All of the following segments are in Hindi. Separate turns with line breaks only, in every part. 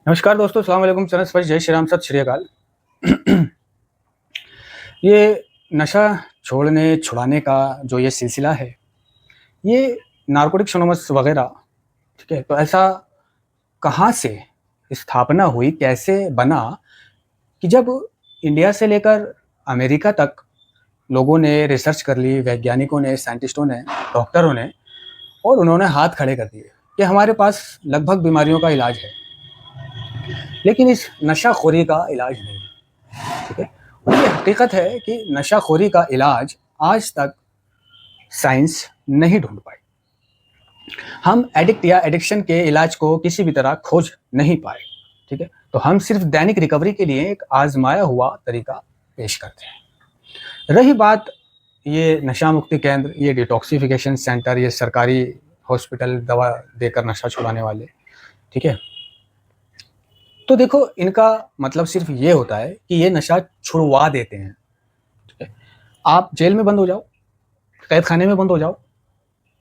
नमस्कार दोस्तों, अस्सलाम वालेकुम, चरण स्पर्श, जय श्री राम, सत श्री अकाल। ये नशा छोड़ने छुड़ाने का जो ये सिलसिला है, ये नारकोटिक्स एनोनिमस वगैरह, ठीक है? तो ऐसा कहाँ से स्थापना हुई, कैसे बना कि जब इंडिया से लेकर अमेरिका तक लोगों ने रिसर्च कर ली, वैज्ञानिकों ने, साइंटिस्टों ने, डॉक्टरों ने, और उन्होंने हाथ खड़े कर दिए कि हमारे पास लगभग बीमारियों का इलाज है, लेकिन इस नशाखोरी का इलाज नहीं है, ठीक है? और ये हकीकत है कि नशाखोरी का इलाज आज तक साइंस नहीं ढूंढ पाई। हम एडिक्ट या एडिक्शन के इलाज को किसी भी तरह खोज नहीं पाए, ठीक है? तो हम सिर्फ दैनिक रिकवरी के लिए एक आजमाया हुआ तरीका पेश करते हैं। रही बात ये नशा मुक्ति केंद्र, ये डिटॉक्सिफिकेशन सेंटर, ये सरकारी हॉस्पिटल दवा देकर नशा छुड़ाने वाले, ठीक है? तो देखो, इनका मतलब सिर्फ ये होता है कि ये नशा छुड़वा देते हैं, ठीक है? आप जेल में बंद हो जाओ, कैद खाने में बंद हो जाओ,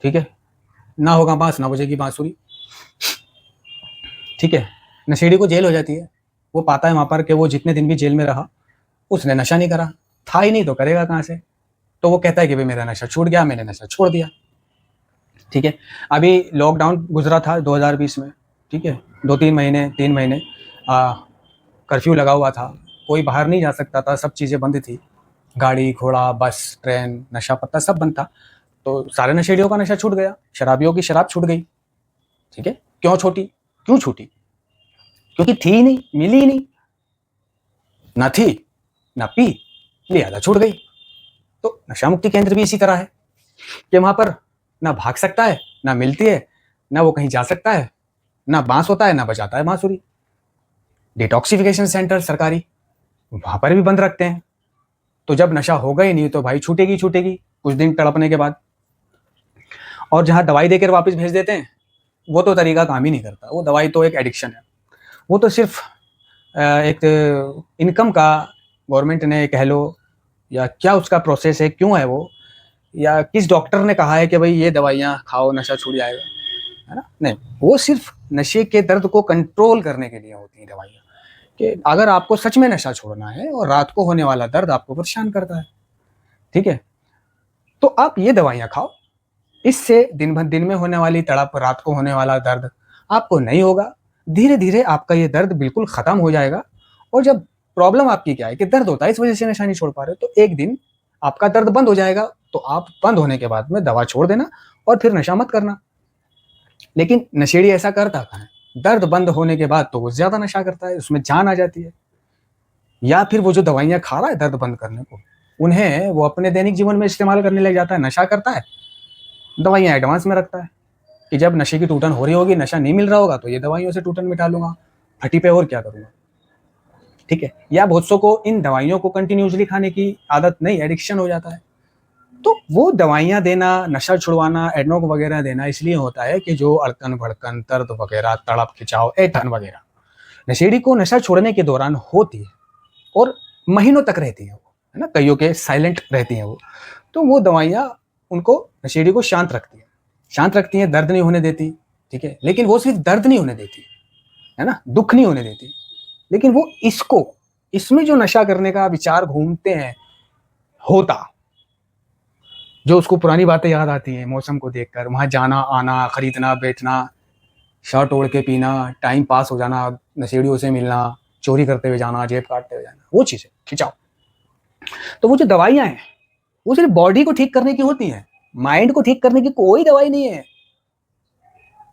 ठीक है? ना होगा बांस, ना बजेगी बांसुरी, ठीक है? नशेड़ी को जेल हो जाती है, वो पाता है वहां पर कि वो जितने दिन भी जेल में रहा उसने नशा नहीं करा, था ही नहीं तो करेगा कहाँ से? तो वो कहता है कि भाई मेरा नशा छूट गया, मैंने नशा छोड़ दिया, ठीक है? अभी लॉकडाउन गुजरा था 2020 में, ठीक है? 2-3 महीने, 3 महीने कर्फ्यू लगा हुआ था, कोई बाहर नहीं जा सकता था, सब चीज़ें बंद थी, गाड़ी घोड़ा, बस, ट्रेन, नशा पत्ता सब बंद था। तो सारे नशेड़ियों का नशा छूट गया, शराबियों की शराब छूट गई, ठीक है? क्यों छूटी? क्यों छूटी? क्योंकि थी ही नहीं, मिली ही नहीं, ना थी ना पी, लिहाजा छूट गई। तो नशा मुक्ति केंद्र भी इसी तरह है कि वहां पर ना भाग सकता है, ना मिलती है, ना वो कहीं जा सकता है, ना बांस होता है, ना बजाता है बांसुरी। डिटॉक्सिफिकेशन सेंटर सरकारी, वहां पर भी बंद रखते हैं। तो जब नशा होगा ही नहीं तो भाई छूटेगी छूटेगी कुछ दिन तड़पने के बाद। और जहां दवाई देकर वापस भेज देते हैं, वो तो तरीका काम ही नहीं करता। वो दवाई तो एक एडिक्शन है, वो तो सिर्फ एक इनकम का, गवर्नमेंट ने कह लो, या क्या उसका प्रोसेस है, क्यों है वो, या किस डॉक्टर ने कहा है कि भाई ये दवाइयाँ खाओ नशा छूट जाएगा, है ना? नहीं, वो सिर्फ नशे के दर्द को कंट्रोल करने के लिए होती हैं दवाइयाँ, कि अगर आपको सच में नशा छोड़ना है और रात को होने वाला दर्द आपको परेशान करता है, ठीक है, तो आप ये दवाइयाँ खाओ। इससे दिन भर दिन में होने वाली तड़प, रात को होने वाला दर्द आपको नहीं होगा। धीरे धीरे आपका ये दर्द बिल्कुल खत्म हो जाएगा। और जब प्रॉब्लम आपकी क्या है कि दर्द होता है, इस वजह से नशा नहीं छोड़ पा रहे, तो एक दिन आपका दर्द बंद हो जाएगा, तो आप बंद होने के बाद में दवा छोड़ देना और फिर नशा मत करना। लेकिन नशेड़ी ऐसा करता कहाँ है? दर्द बंद होने के बाद तो वो ज्यादा नशा करता है, उसमें जान आ जाती है। या फिर वो जो दवाइयां खा रहा है दर्द बंद करने को, उन्हें वो अपने दैनिक जीवन में इस्तेमाल करने लग जाता है, नशा करता है, दवाइयां एडवांस में रखता है कि जब नशे की टूटन हो रही होगी, नशा नहीं मिल रहा होगा, तो ये दवाइयों से टूटन मिटा लूंगा, फटी पे और क्या करूंगा, ठीक है? या बहुत सौ को इन दवाइयों को कंटिन्यूसली खाने की आदत नहीं, एडिक्शन हो जाता है। तो वो दवाइयां देना, नशा छुड़वाना, एडनोक वगैरह देना इसलिए होता है कि जो अड़कन भड़कन, दर्द वगैरह, तड़प खिंचाव, ऐंठन वगैरह नशेड़ी को नशा छोड़ने के दौरान होती है और महीनों तक रहती है वो, है ना? कईयों के साइलेंट रहती हैं वो। तो वो दवाइयाँ उनको, नशेड़ी को शांत रखती है, शांत रखती हैं, दर्द नहीं होने देती, ठीक है? लेकिन वो सिर्फ दर्द नहीं होने देती, है ना? दुःख नहीं होने देती, लेकिन वो इसको, इसमें जो नशा करने का विचार घूमते हैं, होता, जो उसको पुरानी बातें याद आती हैं मौसम को देखकर, वहाँ जाना, आना, खरीदना, बेचना, शर्ट ओढ़ के पीना, टाइम पास हो जाना, नशेड़ियों से मिलना, चोरी करते हुए जाना, जेब काटते हुए जाना, वो चीज़ें खिंचाओ। तो वो जो दवाइयाँ हैं, वो सिर्फ बॉडी को ठीक करने की होती हैं, माइंड को ठीक करने की कोई दवाई नहीं है।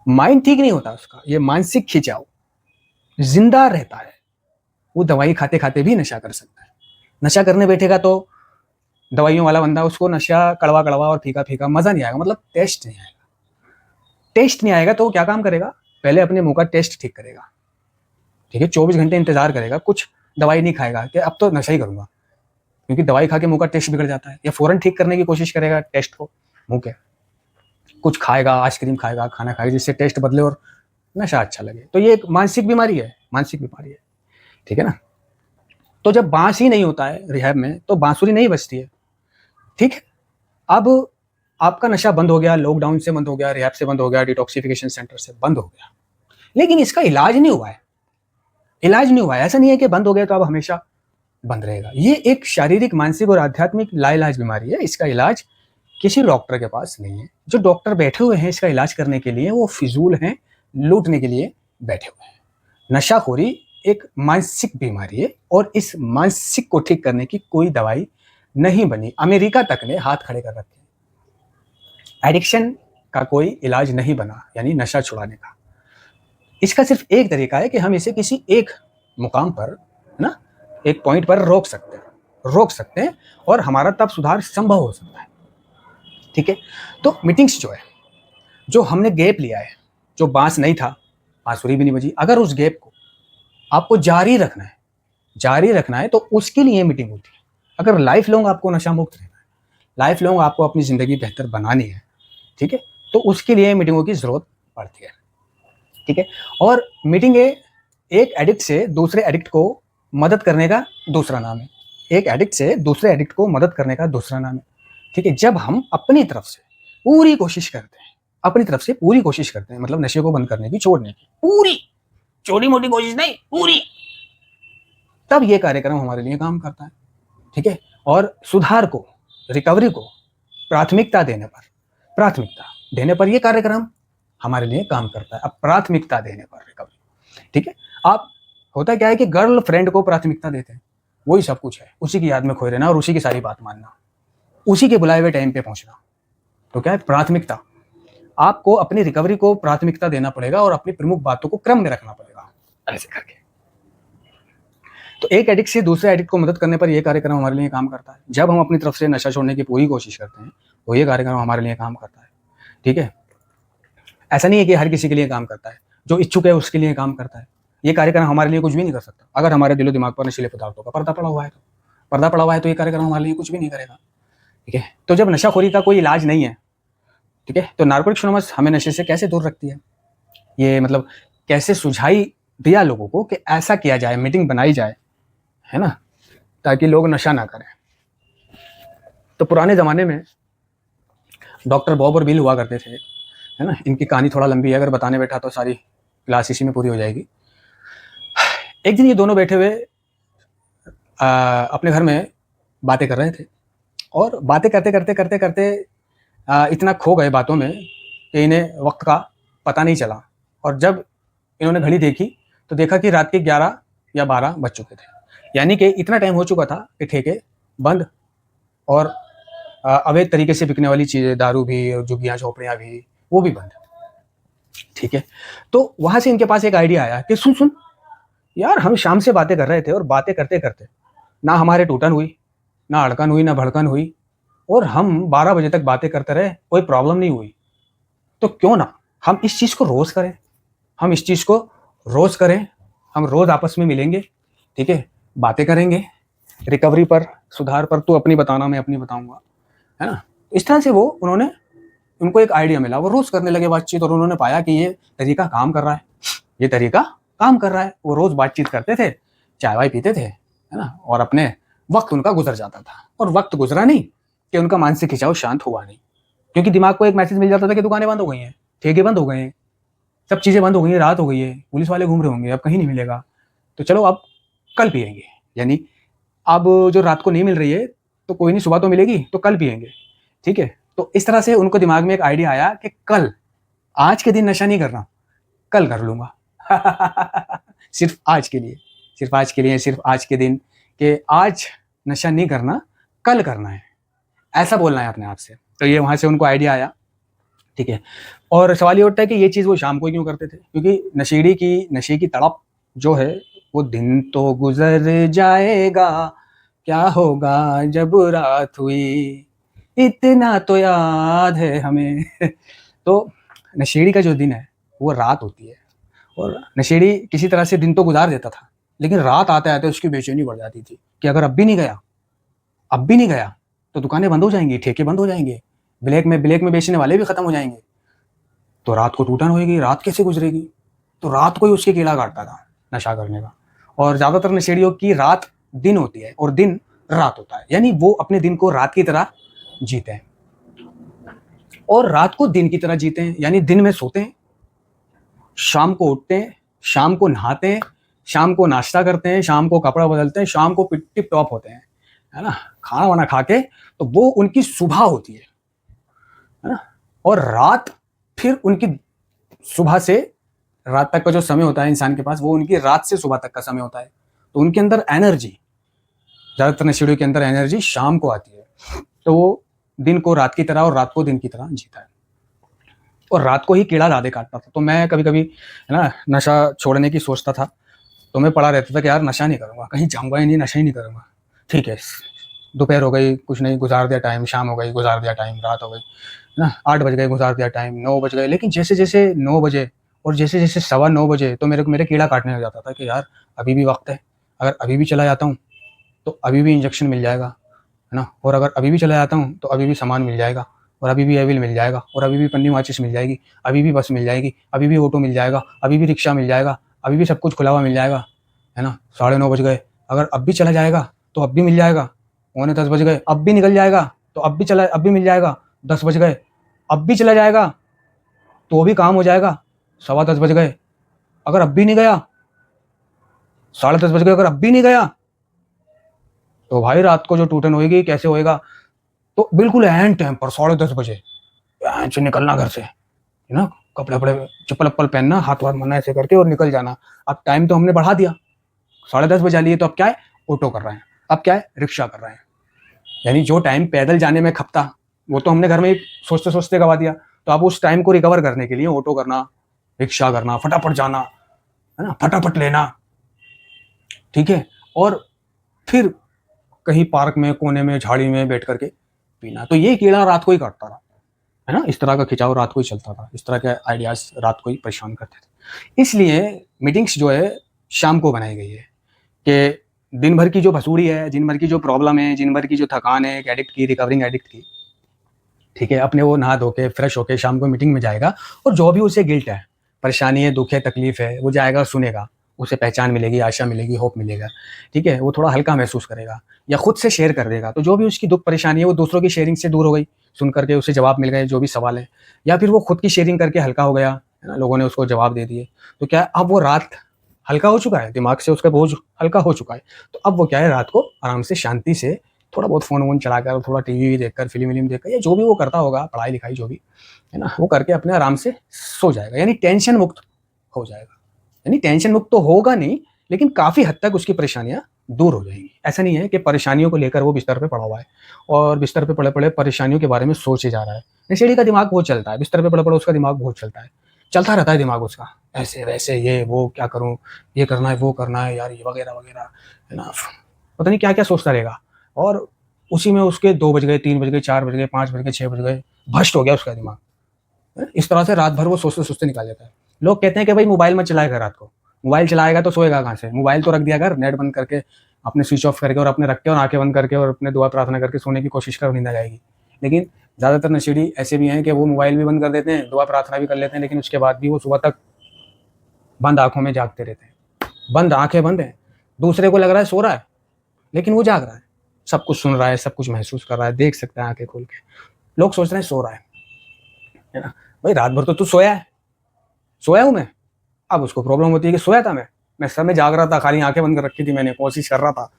माइंड ठीक नहीं होता उसका, ये मानसिक खिंचाव जिंदा रहता है। वो दवाई खाते खाते भी नशा कर सकता है। नशा करने बैठेगा तो दवाइयों वाला बंदा, उसको नशा कड़वा कड़वा और फीका फीका मजा नहीं आएगा, मतलब टेस्ट नहीं आएगा। टेस्ट नहीं आएगा तो वो क्या काम करेगा? पहले अपने मुंह का टेस्ट ठीक करेगा, ठीक है? 24 घंटे इंतजार करेगा, कुछ दवाई नहीं खाएगा कि अब तो नशा ही करूंगा, क्योंकि दवाई खा के मुंह का टेस्ट बिगड़ जाता है। या फौरन ठीक करने की कोशिश करेगा टेस्ट को, मुंह के, कुछ खाएगा, आइसक्रीम खाएगा, खाना खाएगा, जिससे टेस्ट बदले और नशा अच्छा लगे। तो ये एक मानसिक बीमारी है, मानसिक बीमारी है, ठीक है ना? तो जब बांस ही नहीं होता है रिहैब में, तो बांसुरी नहीं बजती है, ठीक है? अब आपका नशा बंद हो गया, लॉकडाउन से बंद हो गया, रिहैब से बंद हो गया, डिटॉक्सिफिकेशन सेंटर से बंद हो गया, लेकिन इसका इलाज नहीं हुआ है। इलाज नहीं हुआ है। ऐसा नहीं है कि बंद हो गया तो अब हमेशा बंद रहेगा। ये एक शारीरिक, मानसिक और आध्यात्मिक लाइलाज बीमारी है। इसका इलाज किसी डॉक्टर के पास नहीं है। जो डॉक्टर बैठे हुए हैं इसका इलाज करने के लिए वो फिजूल हैं, लूटने के लिए बैठे हुए हैं। नशाखोरी एक मानसिक बीमारी है और इस मानसिक को ठीक करने की कोई दवाई नहीं बनी। अमेरिका तक ने हाथ खड़े कर रखे हैं। एडिक्शन का कोई इलाज नहीं बना, यानी नशा छुड़ाने का। इसका सिर्फ एक तरीका है कि हम इसे किसी एक मुकाम पर, है ना, एक पॉइंट पर रोक सकते हैं और हमारा तब सुधार संभव हो सकता है। ठीक है। तो मीटिंग्स जो है, जो हमने गैप लिया है, जो बांस नहीं था, बांसुरी भी नहीं बजी, अगर उस गैप को आपको जारी रखना है तो उसके लिए मीटिंग होती है। अगर लाइफ लॉन्ग आपको नशा मुक्त रहना है, लाइफ लॉन्ग आपको अपनी ज़िंदगी बेहतर बनानी है, ठीक है, तो उसके लिए मीटिंगों की ज़रूरत पड़ती है। ठीक है। और मीटिंग एक एडिक्ट से दूसरे एडिक्ट को मदद करने का दूसरा नाम है। एक एडिक्ट से दूसरे एडिक्ट को मदद करने का दूसरा नाम है। ठीक है। जब हम अपनी तरफ से पूरी कोशिश करते हैं, मतलब नशे को बंद करने की, छोड़ने की, पूरी, छोटी मोटी कोशिश नहीं, पूरी, तब ये कार्यक्रम हमारे लिए काम करता है। ठीक है। और सुधार को, रिकवरी को प्राथमिकता देने पर ये कार्यक्रम हमारे लिए काम करता है। अब प्राथमिकता देने पर रिकवरी, ठीक है। आप, होता क्या है कि गर्ल फ्रेंड को प्राथमिकता देते हैं, वही सब कुछ है, उसी की याद में खोए रहना और उसी की सारी बात मानना, उसी के बुलाए हुए टाइम पे पहुंचना। तो क्या है, प्राथमिकता। आपको अपनी रिकवरी को प्राथमिकता देना पड़ेगा और अपनी प्रमुख बातों को क्रम में रखना पड़ेगा, ऐसे करके। तो एक एडिक्ट से दूसरे एडिक्ट को मदद करने पर यह कार्यक्रम हमारे लिए काम करता है। जब हम अपनी तरफ से नशा छोड़ने की पूरी कोशिश करते हैं तो ये कार्यक्रम हमारे लिए काम करता है। ठीक है। ऐसा नहीं है कि हर किसी के लिए काम करता है, जो इच्छुक है उसके लिए काम करता है। ये कार्यक्रम हमारे लिए कुछ भी नहीं कर सकता। अगर हमारे दिलो दिमाग पर नशीले पदार्थों का पर्दा पड़ा हुआ है तो ये कार्यक्रम हमारे लिए कुछ भी नहीं करेगा। ठीक है। तो जब नशाखोरी का कोई इलाज नहीं है, ठीक है, तो नार्कोटिक्स एनोनिमस हमें नशे से कैसे दूर रखती है, ये मतलब कैसे सुझाई दिया लोगों को कि ऐसा किया जाए, मीटिंग बनाई जाए, है ना, ताकि लोग नशा ना करें। तो पुराने ज़माने में डॉक्टर बॉब और बिल हुआ करते थे, है ना। इनकी कहानी थोड़ा लंबी है, अगर बताने बैठा तो सारी क्लास इसी में पूरी हो जाएगी। एक दिन ये दोनों बैठे हुए अपने घर में बातें कर रहे थे और बातें करते इतना खो गए बातों में कि इन्हें वक्त का पता नहीं चला। और जब इन्होंने घड़ी देखी तो देखा कि रात के 11 या 12 बज चुके थे, यानी कि इतना टाइम हो चुका था कि ठेके बंद और अवैध तरीके से बिकने वाली चीज़ें, दारू भी और जुग्गियाँ झोपड़ियाँ भी, वो भी बंद। ठीक है। तो वहाँ से इनके पास एक आइडिया आया कि सुन यार, हम शाम से बातें कर रहे थे और बातें करते ना हमारे टूटन हुई, ना अड़कन हुई, ना भड़कन हुई, और हम 12 बजे तक बातें करते रहे, कोई प्रॉब्लम नहीं हुई। तो क्यों ना हम इस चीज़ को रोज़ करें, हम रोज़ आपस में मिलेंगे, ठीक है, बातें करेंगे, रिकवरी पर, सुधार पर, तू अपनी बताना, मैं अपनी बताऊंगा, है ना। इस तरह से उनको एक आइडिया मिला, वो रोज़ करने लगे बातचीत और उन्होंने पाया कि ये तरीका काम कर रहा है। वो रोज़ बातचीत करते थे, चाय वाय पीते थे, है ना, और अपने वक्त उनका गुजर जाता था। और वक्त गुजरा नहीं कि उनका मानसिक खिंचाव शांत हुआ नहीं, क्योंकि दिमाग को एक मैसेज मिल जाता था कि दुकानें बंद हो गई हैं, ठेके बंद हो गए हैं, सब चीज़ें बंद हो गई हैं, रात हो गई है, पुलिस वाले घूम रहे होंगे, अब कहीं नहीं मिलेगा, तो चलो अब कल पिएंगे। यानी अब जो रात को नहीं मिल रही है तो कोई नहीं, सुबह तो मिलेगी, तो कल पिएंगे। ठीक है। तो इस तरह से उनको दिमाग में एक आइडिया आया कि कल, आज के दिन नशा नहीं करना, कल कर लूँगा। सिर्फ आज के दिन, कि आज नशा नहीं करना, कल करना है, ऐसा बोलना है अपने आप से। तो ये वहाँ से उनको आइडिया आया। ठीक है। और सवाल ये उठता है कि ये चीज़ वो शाम को क्यों करते थे, क्योंकि नशे की तड़प जो है, वो दिन तो गुजर जाएगा, क्या होगा जब रात हुई, इतना तो याद है हमें। तो नशेड़ी का जो दिन है वो रात होती है, और नशेड़ी किसी तरह से दिन तो गुजार देता था, लेकिन रात आते आते उसकी बेचैनी बढ़ जाती थी कि अगर अब भी नहीं गया तो दुकानें बंद हो जाएंगी, ठेके बंद हो जाएंगे, ब्लैक में बेचने वाले भी खत्म हो जाएंगे, तो रात को टूटन होगी, रात कैसे गुजरेगी। तो रात को ही उसकी कीड़ा काटता था नशा करने का। और ज़्यादातर नशेड़ियों की रात दिन होती है और दिन रात होता है, यानी वो अपने दिन को रात की तरह जीते हैं और रात को दिन की तरह जीते हैं, यानी दिन में सोते हैं, शाम को उठते हैं, शाम को नहाते हैं, शाम को नाश्ता करते हैं, शाम को कपड़ा बदलते हैं, शाम को टिप टॉप होते हैं, है ना, खाना वाना खा के, तो वो उनकी सुबह होती है ना। और रात फिर उनकी सुबह से रात तक का जो समय होता है इंसान के पास, वो उनकी रात से सुबह तक का समय होता है। तो उनके अंदर एनर्जी, ज़्यादातर नशेड़ियों के अंदर एनर्जी शाम को आती है। तो वो दिन को रात की तरह और रात को दिन की तरह जीता है, और रात को ही कीड़ा ज़्यादा काटता था। तो मैं कभी कभी, है ना, नशा छोड़ने की सोचता था, तो मैं पड़ा रहता था कि यार नशा नहीं करूँगा, कहीं जाऊँगा ही नहीं, नशा ही नहीं करूँगा। ठीक है, दोपहर हो गई, कुछ नहीं, गुजार दिया टाइम, शाम हो गई, गुजार दिया टाइम, रात हो गई, है ना, 8 बज गए, गुजार दिया टाइम, 9 बज गए। लेकिन जैसे जैसे 9 बजे और जैसे जैसे 9:15 बजे, तो मेरे कीड़ा काटने लग जाता था कि यार अभी भी वक्त है, अगर अभी भी चला जाता हूँ तो अभी भी इंजेक्शन मिल जाएगा, है ना, और अगर अभी भी चला जाता हूँ तो अभी भी सामान मिल जाएगा, और अभी भी एविल मिल जाएगा, और अभी भी पन्नी माचिस मिल जाएगी, अभी भी बस मिल जाएगी, अभी भी ऑटो मिल जाएगा, अभी भी रिक्शा मिल जाएगा, अभी भी सब कुछ खुला हुआ मिल जाएगा, है ना। 9:30 बज गए, अगर अब भी चला जाएगा तो अब भी मिल जाएगा। 9:45 बज गए, अब भी निकल जाएगा तो अब भी मिल जाएगा। 10 बज गए, अब भी चला जाएगा तो भी काम हो जाएगा। 10:15 बज गए, अगर अब भी नहीं गया, 10:30 बज गए, अगर अब भी नहीं गया, तो भाई रात को जो टूटन होगी कैसे होएगा। तो बिल्कुल एंड टाइम पर 10:30 बजे निकलना घर से, है ना, कपड़े वपड़े, चप्पल वप्पल पहनना, हाथ वाथ मरना ऐसे करके और निकल जाना। अब टाइम तो हमने बढ़ा दिया, 10:30 बजा लिए, तो अब क्या है, ऑटो कर रहे हैं, अब क्या है, रिक्शा कर रहे हैं। यानी जो टाइम पैदल जाने में खपता, वो तो हमने घर में ही सोचते सोचते गवा दिया। तो अब उस टाइम को रिकवर करने के लिए ऑटो करना, रिक्शा करना, फटाफट जाना, है ना, फटाफट लेना, ठीक है, और फिर कहीं पार्क में, कोने में, झाड़ी में बैठ करके पीना। तो ये कीड़ा रात को ही काटता रहा, है ना, इस तरह का खिंचाव रात को ही चलता था, इस तरह के आइडियाज रात को ही परेशान करते थे। इसलिए मीटिंग्स जो है शाम को बनाई गई है कि दिन भर की जो भसूड़ी है, दिन भर की जो प्रॉब्लम है, दिन भर की जो थकान है, एक एडिक्ट की, रिकवरिंग एडिक्ट की, ठीक है, अपने वो नहा धो के फ्रेश होके शाम को मीटिंग में जाएगा, और जो भी उसे गिल्ट है, परेशानी है, दुख है, तकलीफ है, वो जाएगा, सुनेगा, उसे पहचान मिलेगी, आशा मिलेगी, होप मिलेगा, ठीक है, वो थोड़ा हल्का महसूस करेगा, या खुद से शेयर कर देगा। तो जो भी उसकी दुख परेशानी है वो दूसरों की शेयरिंग से दूर हो गई, सुन करके उसे जवाब मिल गए जो भी सवाल है, या फिर वो खुद की शेयरिंग करके हल्का हो गया, है ना, लोगों ने उसको जवाब दे दिए। तो क्या है, अब वो रात हल्का हो चुका है, दिमाग से उसका बोझ हल्का हो चुका है। तो अब वो क्या है, रात को आराम से शांति से थोड़ा बहुत फ़ोन वोन चलाकर, थोड़ा टीवी देखकर, फिल्म विल्म देखकर, या जो भी वो करता होगा, पढ़ाई लिखाई जो भी, है ना, वो करके अपने आराम से सो जाएगा, यानी टेंशन मुक्त हो जाएगा। यानी टेंशन मुक्त तो होगा नहीं, लेकिन काफ़ी हद तक उसकी परेशानियाँ दूर हो जाएंगी। ऐसा नहीं है कि परेशानियों को लेकर वो बिस्तर पे पड़ा हुआ है और बिस्तर पे पड़े पड़े परेशानियों के बारे में सोचे जा रहा है। नशेड़ी का दिमाग बहुत चलता है, बिस्तर पे पड़े पड़े उसका दिमाग बहुत चलता है, चलता रहता है दिमाग उसका, ऐसे वैसे, ये वो क्या करूँ, ये करना है, वो करना है यार, ये वगैरह वगैरह, है ना, पता नहीं क्या क्या सोचता रहेगा। और उसी में उसके 2 बज गए, 3 बज गए, 4 बज गए, 5 बज गए, 6 बज गए, भ्रष्ट हो गया उसका दिमाग। इस तरह से रात भर वो सोचते सोचते निकाल जाता है। लोग कहते हैं कि भाई मोबाइल मत चलाएगा रात को, मोबाइल चलाएगा तो सोएगा कहाँ से, मोबाइल तो रख दिया कर, नेट बंद करके, अपने स्विच ऑफ करके, और अपने रख के और आंखें बंद करके और अपने दुआ प्रार्थना करके सोने की कोशिश कर, नींद आ जाएगी। लेकिन ज़्यादातर नशेड़ी ऐसे भी हैं कि वो मोबाइल भी बंद कर देते हैं, दुआ प्रार्थना भी कर लेते हैं, लेकिन उसके बाद भी वो सुबह तक बंद आंखों में जागते रहते हैं। बंद आंखें बंद हैं, दूसरे को लग रहा है सो रहा है, लेकिन वो जाग रहा है, सब कुछ सुन रहा है, सब कुछ महसूस कर रहा है, देख सकता है आंखें खोल के। लोग सोच रहे हैं सो रहा है ना। भाई रात भर तो तू सोया है, सोया हूँ मैं। अब उसको प्रॉब्लम होती है कि सोया था मैं सर में जाग रहा था, खाली आंखें बंद कर रखी थी, मैंने कोशिश कर रहा था।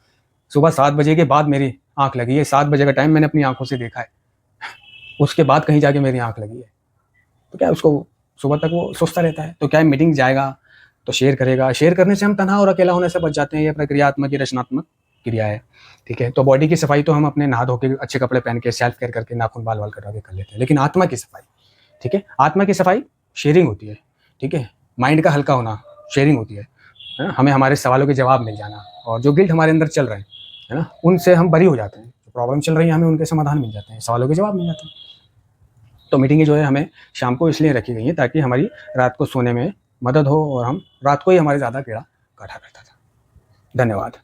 सुबह 7 बजे के बाद मेरी आंख लगी है, 7 बजे का टाइम मैंने अपनी आंखों से देखा है, उसके बाद कहीं जाके मेरी आंख लगी है। तो क्या उसको सुबह तक वो सोचता रहता है। तो क्या मीटिंग जाएगा तो शेयर करेगा, शेयर करने से हम तनहा और अकेला होने से बच जाते हैं। ये प्रक्रियात्मक, ये रचनात्मक क्रिया है, ठीक है। तो बॉडी की सफाई तो हम अपने नहा धो के, अच्छे कपड़े पहन के, सेल्फ केयर करके, नाखून बाल वाल कटवा के कर लेते हैं, लेकिन आत्मा की सफाई, ठीक है, आत्मा की सफाई शेयरिंग होती है, ठीक है, माइंड का हल्का होना शेयरिंग होती है ना, हमें हमारे सवालों के जवाब मिल जाना, और जो गिल्ट हमारे अंदर चल रहे हैं, है ना, उनसे हम बरी हो जाते हैं। जो प्रॉब्लम चल रही है हमें उनके समाधान मिल जाते हैं, सवालों के जवाब मिल जाते हैं। तो मीटिंगें जो है हमें शाम को इसलिए रखी गई हैं ताकि हमारी रात को सोने में मदद हो, और हम रात को ही हमारे ज़्यादा कीड़ा काटा करता था। धन्यवाद।